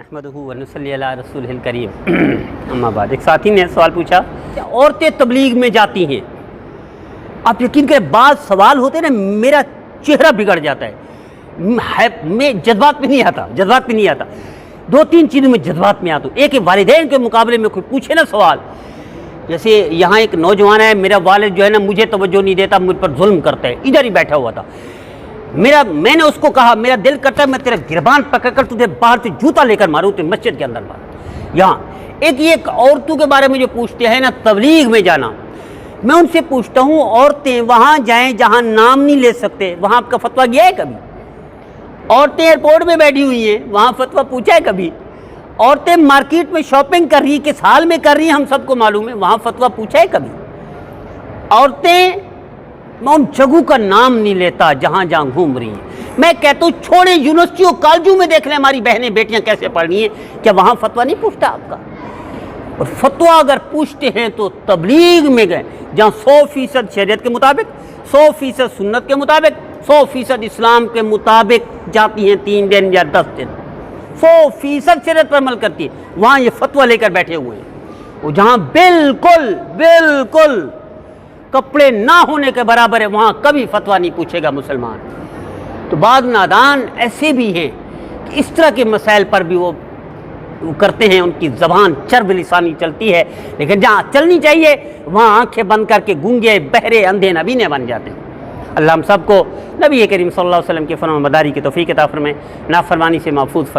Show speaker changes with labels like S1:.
S1: نحمدہ ونصلی علی رسولہ الکریم اما بعد۔ ایک ساتھی نے سوال پوچھا کہ عورتیں تبلیغ میں جاتی ہیں، آپ یقین کریں بعض سوال ہوتے ہیں نا میرا چہرہ بگڑ جاتا ہے، میں جذبات میں نہیں آتا، دو تین چیزوں میں جذبات میں آتا ہوں۔ ایک والدین کے مقابلے میں کوئی پوچھے نا سوال، جیسے یہاں ایک نوجوان ہے، میرا والد جو ہے نا مجھے توجہ نہیں دیتا، مجھ پر ظلم کرتا ہے، ادھر ہی بیٹھا ہوا تھا، میں نے اس کو کہا میرا دل کرتا ہے میں تیرا گربان پکڑ کر تجھے باہر سے جوتا لے کر ماروں، تجھے مسجد کے اندر ماروں۔ یہاں ایک عورتوں کے بارے میں جو پوچھتے ہیں نا تبلیغ میں جانا، میں ان سے پوچھتا ہوں عورتیں وہاں جائیں جہاں نام نہیں لے سکتے، وہاں آپ کا فتویٰ گیا ہے کبھی؟ عورتیں ایئرپورٹ میں بیٹھی ہوئی ہیں، وہاں فتویٰ پوچھا ہے کبھی؟ عورتیں مارکیٹ میں شاپنگ کر رہی ہیں، کس حال میں کر رہی ہیں ہم سب کو معلوم ہے، وہاں فتویٰ پوچھا ہے کبھی؟ عورتیں، میں ان جگہوں کا نام نہیں لیتا جہاں گھوم رہی ہیں، میں کہتا ہوں چھوڑے یونیورسٹیوں کالجوں میں دیکھ لیں ہماری بہنیں بیٹیاں کیسے پڑھ رہی ہیں، کیا وہاں فتویٰ نہیں پوچھتا آپ کا؟ اور فتویٰ اگر پوچھتے ہیں تو تبلیغ میں گئے جہاں 100% شریعت کے مطابق، 100% سنت کے مطابق، 100% اسلام کے مطابق جاتی ہیں 3 دن یا 10 دن، 100% شریعت پر عمل کرتی ہے، وہاں یہ فتویٰ لے کر بیٹھے ہوئے ہیں۔ وہ جہاں بالکل کپڑے نہ ہونے کے برابر ہے وہاں کبھی فتویٰ نہیں پوچھے گا مسلمان۔ تو بعض نادان ایسے بھی ہیں کہ اس طرح کے مسائل پر بھی وہ کرتے ہیں، ان کی زبان چرب لسانی چلتی ہے، لیکن جہاں چلنی چاہیے وہاں آنکھیں بند کر کے گونگے بہرے اندھے نبینے بن جاتے ہیں۔ اللہ ہم سب کو نبی کریم صلی اللہ علیہ وسلم کے فرمان برداری کی توفیق عطا فرمائے، نافرمانی سے محفوظ فرمائے۔